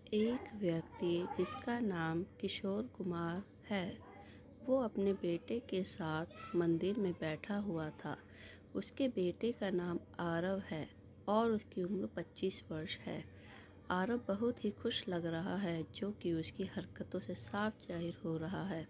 एक व्यक्ति जिसका नाम किशोर कुमार है, वो अपने बेटे के साथ मंदिर में बैठा हुआ था। उसके बेटे का नाम आरव है और उसकी उम्र 25 वर्ष है। आरव बहुत ही खुश लग रहा है, जो कि उसकी हरकतों से साफ जाहिर हो रहा है।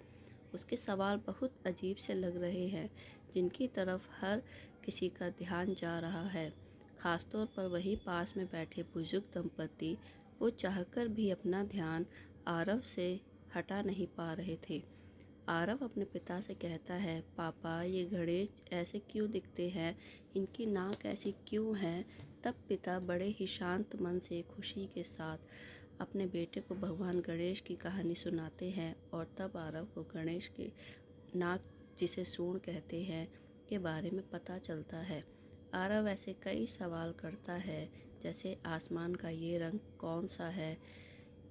उसके सवाल बहुत अजीब से लग रहे हैं, जिनकी तरफ हर किसी का ध्यान जा रहा है, खासतौर पर वहीं पास में बैठे बुजुर्ग दंपति। वो चाहकर भी अपना ध्यान आरव से हटा नहीं पा रहे थे। आरव अपने पिता से कहता है, पापा ये गणेश ऐसे क्यों दिखते हैं, इनकी नाक ऐसी क्यों है। तब पिता बड़े ही शांत मन से खुशी के साथ अपने बेटे को भगवान गणेश की कहानी सुनाते हैं और तब आरव को गणेश के नाक, जिसे सूंड कहते हैं, के बारे में पता चलता है। आरव ऐसे कई सवाल करता है, जैसे आसमान का ये रंग कौन सा है,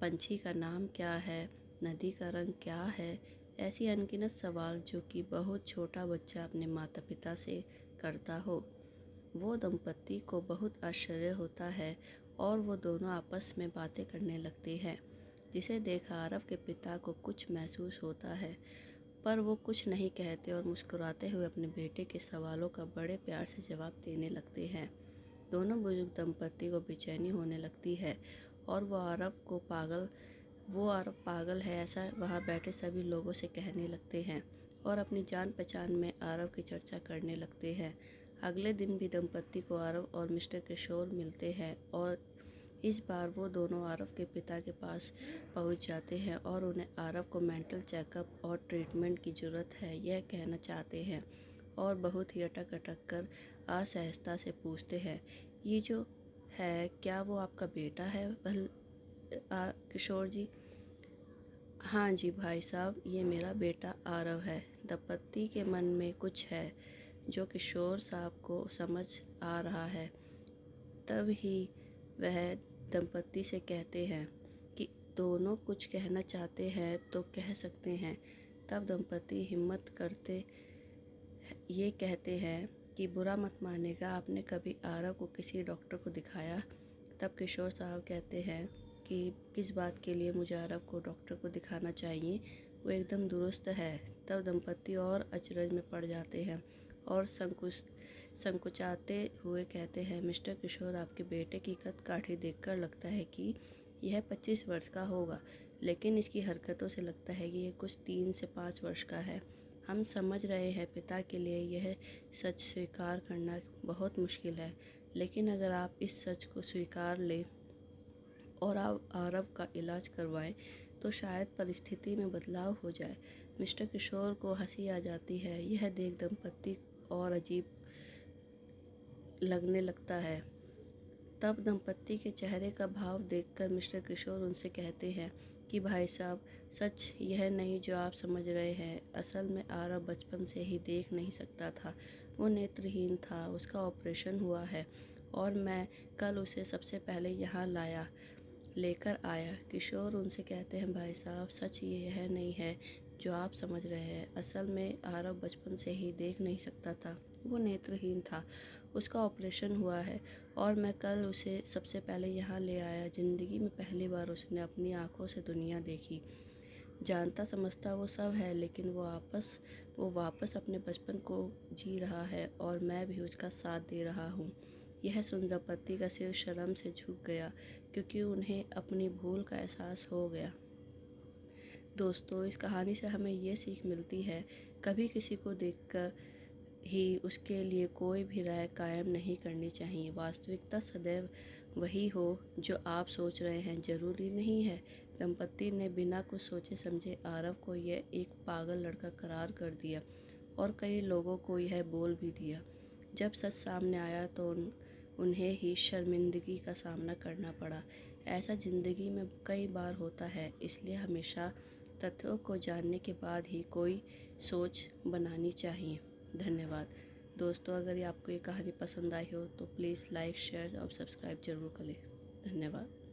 पंछी का नाम क्या है, नदी का रंग क्या है। ऐसी अनगिनत सवाल जो कि बहुत छोटा बच्चा अपने माता पिता से करता हो। वो दंपति को बहुत आश्चर्य होता है और वो दोनों आपस में बातें करने लगते हैं, जिसे देख आरव के पिता को कुछ महसूस होता है, पर वो कुछ नहीं कहते और मुस्कुराते हुए अपने बेटे के सवालों का बड़े प्यार से जवाब देने लगते हैं। दोनों बुजुर्ग दंपति को बेचैनी होने लगती है और वो आरव पागल है ऐसा वहाँ बैठे सभी लोगों से कहने लगते हैं और अपनी जान पहचान में आरव की चर्चा करने लगते हैं। अगले दिन भी दंपति को आरव और मिस्टर किशोर मिलते हैं और इस बार वो दोनों आरव के पिता के पास पहुंच जाते हैं और उन्हें आरव को मेंटल चेकअप और ट्रीटमेंट की ज़रूरत है यह कहना चाहते हैं और बहुत ही अटक अटक कर असहजता से पूछते हैं, ये जो है क्या वो आपका बेटा है किशोर जी? हाँ जी भाई साहब, ये मेरा बेटा आरव है। दंपति के मन में कुछ है जो किशोर साहब को समझ आ रहा है। तब ही वह दंपति से कहते हैं कि दोनों कुछ कहना चाहते हैं तो कह सकते हैं। तब दंपति हिम्मत करते ये कहते हैं कि बुरा मत मानेगा, आपने कभी आरव को किसी डॉक्टर को दिखाया? तब किशोर साहब कहते हैं कि किस बात के लिए मुझे आरव को डॉक्टर को दिखाना चाहिए, वो एकदम दुरुस्त है। तब दंपति और अचरज में पड़ जाते हैं और संकुचाते हुए कहते हैं, मिस्टर किशोर, आपके बेटे की कद काठी देखकर लगता है कि यह 25 वर्ष का होगा, लेकिन इसकी हरकतों से लगता है कि यह कुछ 3 से 5 वर्ष का है। हम समझ रहे हैं पिता के लिए यह सच स्वीकार करना बहुत मुश्किल है, लेकिन अगर आप इस सच को स्वीकार लें और आप आरव का इलाज करवाएं तो शायद परिस्थिति में बदलाव हो जाए। मिस्टर किशोर को हंसी आ जाती है। यह देख दंपति और अजीब लगने लगता है। तब दंपति के चेहरे का भाव देखकर मिस्टर किशोर उनसे कहते हैं कि भाई साहब, सच यह नहीं जो आप समझ रहे हैं। असल में आरव बचपन से ही देख नहीं सकता था, वो नेत्रहीन था। उसका ऑपरेशन हुआ है और मैं कल उसे सबसे पहले यहाँ लेकर आया। किशोर उनसे कहते हैं, भाई साहब, सच ये यह नहीं है जो आप समझ रहे हैं। असल में आरव बचपन से ही देख नहीं सकता था, वो नेत्रहीन था। उसका ऑपरेशन हुआ है और मैं कल उसे सबसे पहले यहाँ ले आया। ज़िंदगी में पहली बार उसने अपनी आंखों से दुनिया देखी। जानता समझता वो सब है, लेकिन वो वापस अपने बचपन को जी रहा है और मैं भी उसका साथ दे रहा हूँ। यह सुन दंपति का सिर शर्म से झुक गया, क्योंकि उन्हें अपनी भूल का एहसास हो गया। दोस्तों, इस कहानी से हमें ये सीख मिलती है, कभी किसी को देखकर ही उसके लिए कोई भी राय कायम नहीं करनी चाहिए। वास्तविकता सदैव वही हो जो आप सोच रहे हैं, ज़रूरी नहीं है। दंपति ने बिना कुछ सोचे समझे आरव को यह एक पागल लड़का करार कर दिया और कई लोगों को यह बोल भी दिया। जब सच सामने आया तो उन्हें ही शर्मिंदगी का सामना करना पड़ा। ऐसा ज़िंदगी में कई बार होता है, इसलिए हमेशा तथ्यों को जानने के बाद ही कोई सोच बनानी चाहिए। धन्यवाद दोस्तों। अगर आपको ये कहानी पसंद आई हो तो प्लीज़ लाइक, शेयर और सब्सक्राइब ज़रूर करें। धन्यवाद।